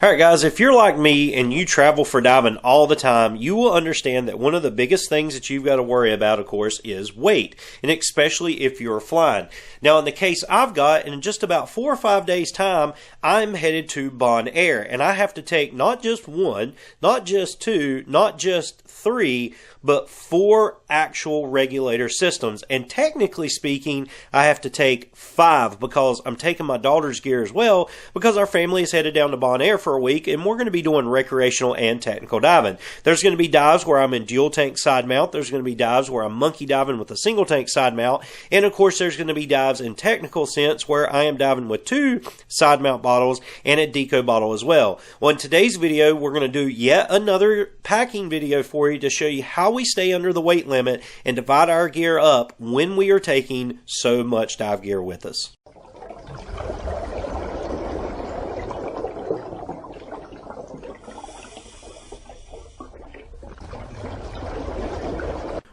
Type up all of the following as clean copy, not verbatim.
Alright guys, if you're like me and you travel for diving all the time, you will understand that one of the biggest things that you've got to worry about, of course, is weight, and especially if you're flying. Now in the case I've got, in just about 4 or 5 days time, I'm headed to Pelican Air, and I have to take not just one, not just two, not just three, but 4 actual regulator systems. And technically speaking, I have to take 5 because I'm taking my daughter's gear as well, because our family is headed down to Pelican Air for a week, and we're going to be doing recreational and technical diving. There's going to be dives where I'm in dual tank side mount. There's going to be dives where I'm monkey diving with a single tank side mount. And of course, there's going to be dives in technical sense where I am diving with 2 side mount bottles and a deco bottle as well. Well, in today's video, we're going to do yet another packing video for you to show you how we stay under the weight limit and divide our gear up when we are taking so much dive gear with us.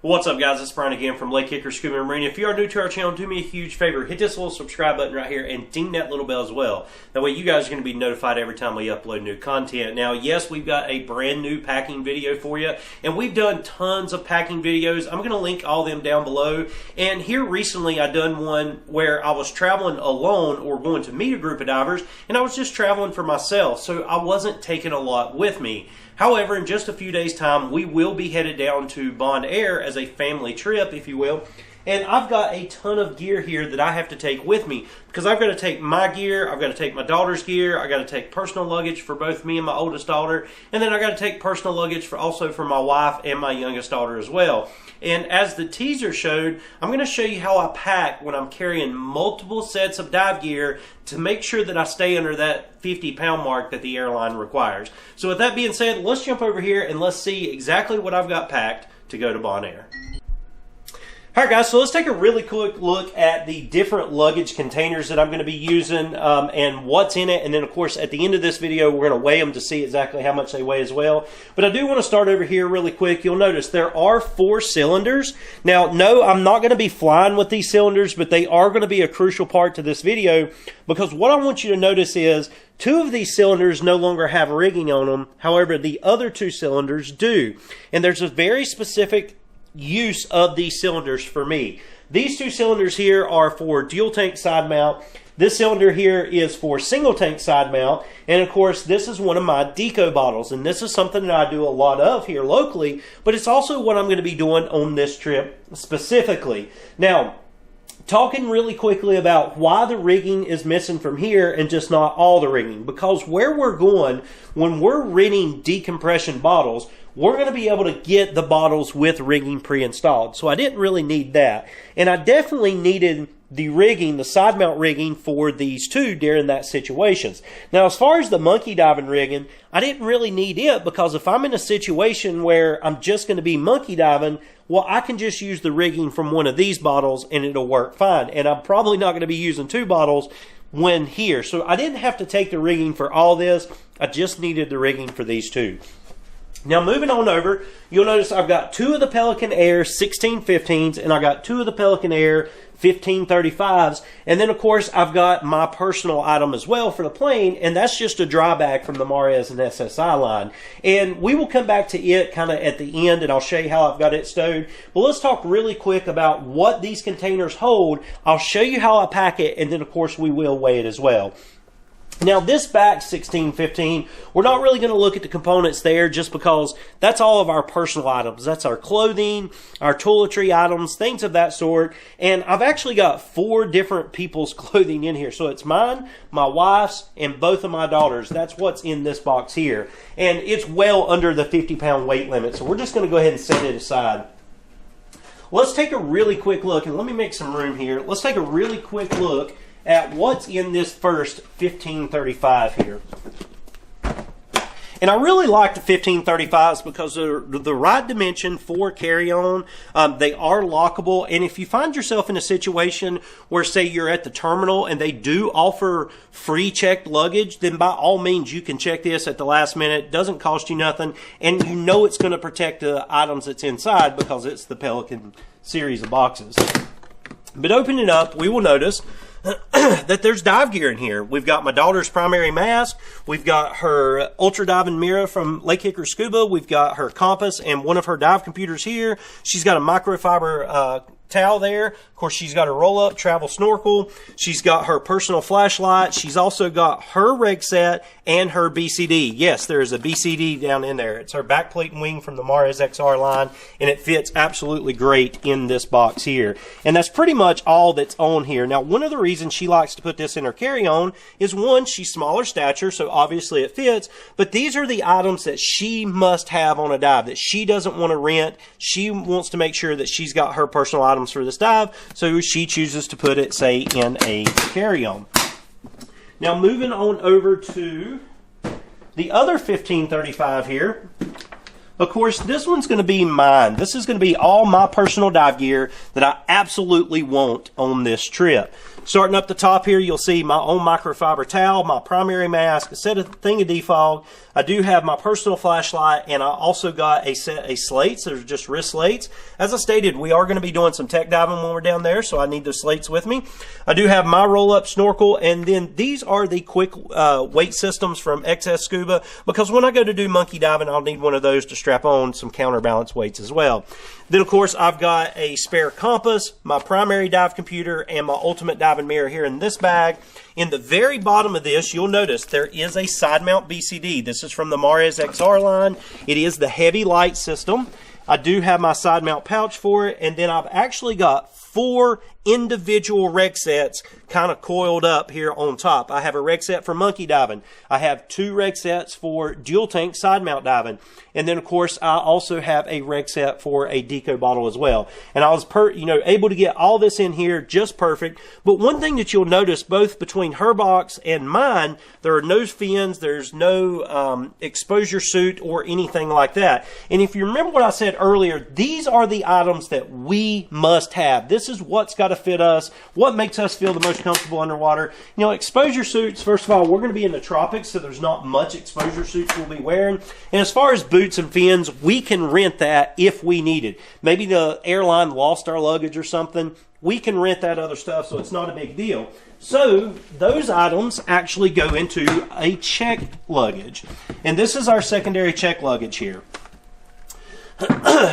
What's up guys, it's Brian again from Lake Kicker Scuba and Marine. If you are new to our channel, do me a huge favor, hit this little subscribe button right here and ding that little bell as well. That way you guys are going to be notified every time we upload new content. Now yes, we've got a brand new packing video for you, and we've done tons of packing videos. I'm going to link all them down below. And here recently I done one where I was traveling alone or going to meet a group of divers, and I was just traveling for myself, so I wasn't taking a lot with me. However, in just a few days' time, we will be headed down to Pelican Air as a family trip, if you will. And I've got a ton of gear here that I have to take with me, because I've got to take my gear, I've got to take my daughter's gear, I've got to take personal luggage for both me and my oldest daughter, and then I've got to take personal luggage also for my wife and my youngest daughter as well. And as the teaser showed, I'm going to show you how I pack when I'm carrying multiple sets of dive gear to make sure that I stay under that 50-pound mark that the airline requires. So with that being said, let's jump over here and let's see exactly what I've got packed to go to Pelican Air. Alright guys, so let's take a really quick look at the different luggage containers that I'm going to be using and what's in it. And then of course at the end of this video we're going to weigh them to see exactly how much they weigh as well. But I do want to start over here really quick. You'll notice there are 4 cylinders. Now no, I'm not going to be flying with these cylinders, but they are going to be a crucial part to this video, because what I want you to notice is 2 of these cylinders no longer have rigging on them. However, the other 2 cylinders do. And there's a very specific use of these cylinders for me. These 2 cylinders here are for dual tank side mount. This cylinder here is for single tank side mount. And of course, this is one of my deco bottles. And this is something that I do a lot of here locally, but it's also what I'm going to be doing on this trip specifically. Now, talking really quickly about why the rigging is missing from here and just not all the rigging. Because where we're going, when we're renting decompression bottles, we're going to be able to get the bottles with rigging pre-installed. So I didn't really need that. And I definitely needed the rigging, the side mount rigging for these 2 during that situations. Now as far as the monkey diving rigging, I didn't really need it, because if I'm in a situation where I'm just going to be monkey diving, well, I can just use the rigging from one of these bottles and it'll work fine. And I'm probably not going to be using 2 bottles when here. So I didn't have to take the rigging for all this. I just needed the rigging for these 2. Now moving on over, you'll notice I've got 2 of the Pelican Air 1615s and I got 2 of the Pelican Air 1535s, and then of course I've got my personal item as well for the plane, and that's just a dry bag from the Mares and SSI line. And we will come back to it kind of at the end, and I'll show you how I've got it stowed. But let's talk really quick about what these containers hold. I'll show you how I pack it, and then of course we will weigh it as well. Now this back 1615, we're not really going to look at the components there, just because that's all of our personal items. That's our clothing, our toiletry items, things of that sort. And I've actually got 4 different people's clothing in here. So it's mine, my wife's, and both of my daughters. That's what's in this box here. And it's well under the 50-pound weight limit. So we're just going to go ahead and set it aside. Let's take a really quick look, and let me make some room here. Let's take a really quick look at what's in this first 1535 here. And I really like the 1535s because they're the right dimension for carry-on. They are lockable, and if you find yourself in a situation where, say, you're at the terminal and they do offer free checked luggage, then by all means you can check this at the last minute. It doesn't cost you nothing, and you know it's going to protect the items that's inside because it's the Pelican series of boxes. But opening it up, we will notice that there's dive gear in here. We've got my daughter's primary mask. We've got her ultra diving mirror from Lake Hickory Scuba. We've got her compass and one of her dive computers here. She's got a microfiber towel there. Of course, she's got a roll-up travel snorkel. She's got her personal flashlight. She's also got her rig set and her BCD. Yes, there is a BCD down in there. It's her backplate and wing from the Mares XR line, and it fits absolutely great in this box here. And that's pretty much all that's on here. Now, one of the reasons she likes to put this in her carry-on is, one, she's smaller stature, so obviously it fits, but these are the items that she must have on a dive, that she doesn't want to rent. She wants to make sure that she's got her personal items for this dive, so she chooses to put it, say, in a carry-on. Now, moving on over to the other 1535 here. Of course, this one's going to be mine. This is going to be all my personal dive gear that I absolutely want on this trip. Starting up the top here, you'll see my own microfiber towel, my primary mask, a set of thing of defog. I do have my personal flashlight, and I also got a set of slates. They're just wrist slates. As I stated, we are going to be doing some tech diving when we're down there, so I need those slates with me. I do have my roll-up snorkel, and then these are the quick weight systems from XS Scuba, because when I go to do monkey diving, I'll need one of those to strap on some counterbalance weights as well. Then, of course, I've got a spare compass, my primary dive computer, and my ultimate diving mirror here in this bag. In the very bottom of this, you'll notice there is a side mount BCD. This is from the Mares XR line. It is the heavy light system. I do have my side mount pouch for it, and then I've actually got 4 individual reg sets kind of coiled up here on top. I have a reg set for monkey diving. I have 2 reg sets for dual tank side mount diving. And then, of course, I also have a reg set for a deco bottle as well. And I was able to get all this in here just perfect. But one thing that you'll notice, both between her box and mine, there are no fins, there's no exposure suit or anything like that. And if you remember what I said earlier, these are the items that we must have. This is what's got to fit us, what makes us feel the most comfortable underwater. You know, exposure suits, first of all, we're going to be in the tropics, so there's not much exposure suits we'll be wearing. And as far as boots and fins, we can rent that if we need it. Maybe the airline lost our luggage or something. We can rent that other stuff, so it's not a big deal. So those items actually go into a check luggage. And this is our secondary check luggage here.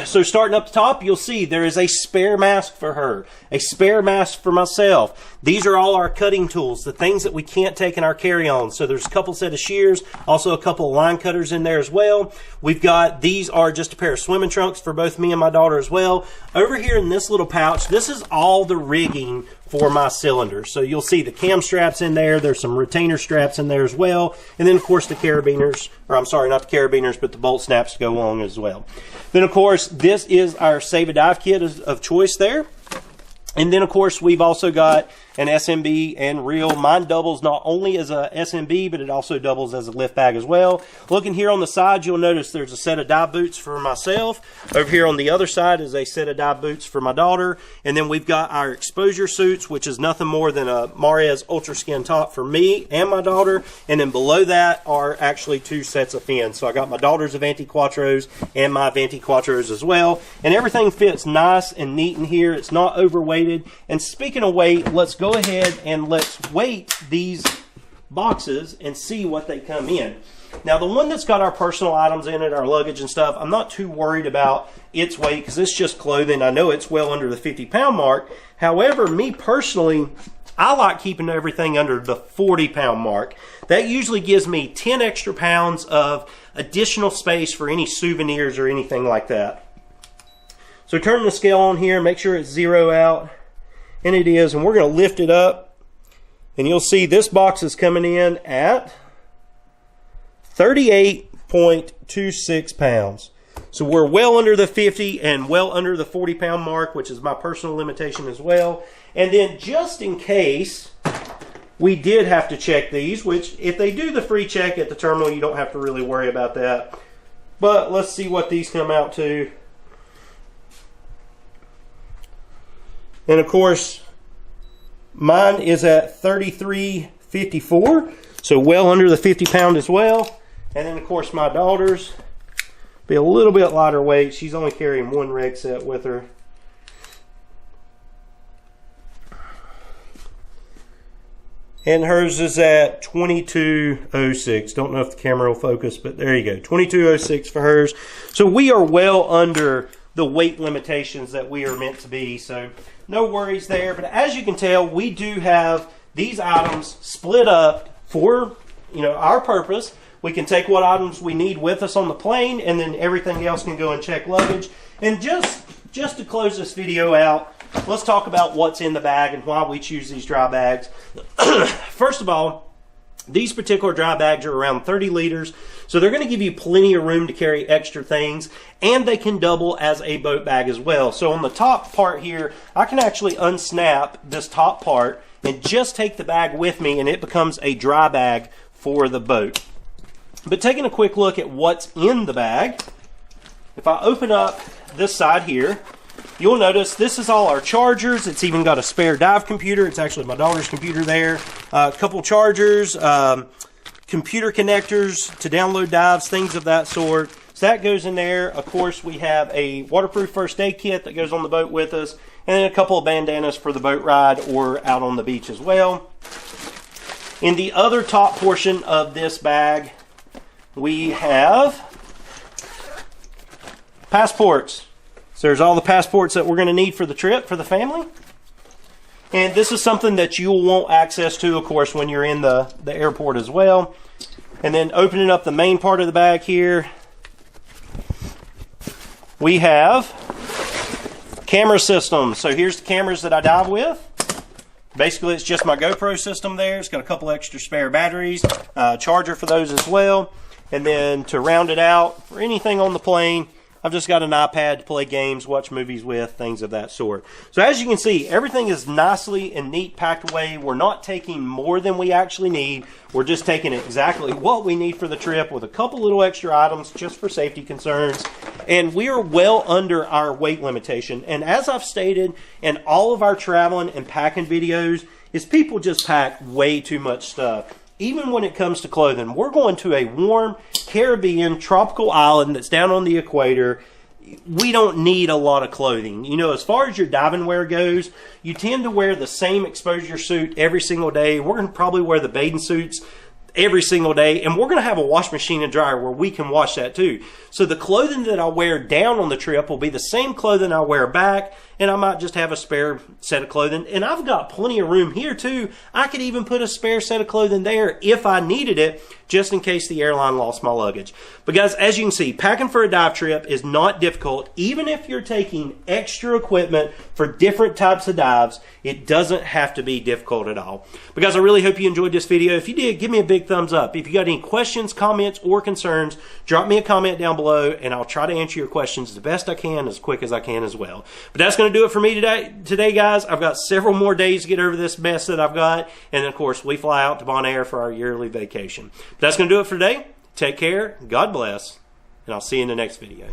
So starting up the top, you'll see there is a spare mask for her, a spare mask for myself. These are all our cutting tools, the things that we can't take in our carry-on. So there's a couple set of shears, also a couple of line cutters in there as well. We've got, these are just a pair of swimming trunks for both me and my daughter as well. Over here in this little pouch, this is all the rigging for my cylinder. So you'll see the cam straps in there. There's some retainer straps in there as well. And then, of course, the carabiners, or I'm sorry, not the carabiners, but the bolt snaps to go along as well. Then, of course, this is our Save a Dive kit of choice there. And then, of course, we've also got an SMB and reel. Mine doubles not only as a SMB, but it also doubles as a lift bag as well. Looking here on the side, you'll notice there's a set of dive boots for myself. Over here on the other side is a set of dive boots for my daughter. And then we've got our exposure suits, which is nothing more than a Mares Ultra Skin top for me and my daughter. And then below that are actually 2 sets of fins. So I got my daughter's Avanti Quattros and my Avanti Quattros as well. And everything fits nice and neat in here. It's not overweighted. And speaking of weight, let's go ahead and let's weight these boxes and see what they come in. Now, the one that's got our personal items in it, our luggage and stuff, I'm not too worried about its weight because it's just clothing. I know it's well under the 50-pound mark. However, me personally, I like keeping everything under the 40-pound mark. That usually gives me 10 extra pounds of additional space for any souvenirs or anything like that. So turn the scale on here, make sure it's 0 out. And it is, and we're going to lift it up, and you'll see this box is coming in at 38.26 pounds. So we're well under the 50 and well under the 40-pound mark, which is my personal limitation as well. And then just in case we did have to check these, which if they do the free check at the terminal, you don't have to really worry about that. But let's see what these come out to. And of course, mine is at 33.54, so well under the 50-pound as well. And then of course my daughter's be a little bit lighter weight. She's only carrying 1 reg set with her. and hers is at 2206. Don't know if the camera will focus, but there you go, 2206 for hers. So we are well under the weight limitations that we are meant to be, so no worries there. But as you can tell, we do have these items split up for, you know, our purpose. We can take what items we need with us on the plane, and then everything else can go and check luggage. And just to close this video out, let's talk about what's in the bag and why we choose these dry bags. First of all, these particular dry bags are around 30 liters, so they're going to give you plenty of room to carry extra things, and they can double as a boat bag as well. So on the top part here, I can actually unsnap this top part and just take the bag with me, and it becomes a dry bag for the boat. But taking a quick look at what's in the bag, if I open up this side here, you'll notice this is all our chargers. It's even got a spare dive computer. It's actually my daughter's computer there. A couple chargers, computer connectors to download dives, things of that sort. So that goes in there. Of course, we have a waterproof first aid kit that goes on the boat with us, and then a couple of bandanas for the boat ride or out on the beach as well. In the other top portion of this bag, we have passports. So there's all the passports that we're going to need for the trip for the family. And this is something that you'll want access to, of course, when you're in the airport as well. And then opening up the main part of the bag here, we have camera systems. So here's the cameras that I dive with. Basically, it's just my GoPro system there. It's got a couple extra spare batteries, charger for those as well. And then to round it out, for anything on the plane, I've just got an iPad to play games, watch movies with, things of that sort. So as you can see, everything is nicely and neat packed away. We're not taking more than we actually need. We're just taking exactly what we need for the trip with a couple little extra items just for safety concerns. And we are well under our weight limitation. And as I've stated in all of our traveling and packing videos, is people just pack way too much stuff. Even when it comes to clothing, we're going to a warm Caribbean tropical island that's down on the equator. We don't need a lot of clothing. You know, as far as your diving wear goes, you tend to wear the same exposure suit every single day. We're going to probably wear the bathing suits every single day, and we're going to have a wash machine and dryer where we can wash that too. So the clothing that I wear down on the trip will be the same clothing I wear back, and I might just have a spare set of clothing. And I've got plenty of room here too. I could even put a spare set of clothing there if I needed it, just in case the airline lost my luggage. But guys, as you can see, packing for a dive trip is not difficult. Even if you're taking extra equipment for different types of dives, it doesn't have to be difficult at all. But guys, I really hope you enjoyed this video. If you did, give me a big thumbs up. If you got any questions, comments, or concerns, drop me a comment down below, and I'll try to answer your questions the best I can, as quick as I can as well. But that's going to do it for me today, guys. I've got several more days to get over this mess that I've got, and of course, we fly out to Pelican Air for our yearly vacation. But that's going to do it for today. Take care, God bless, and I'll see you in the next video.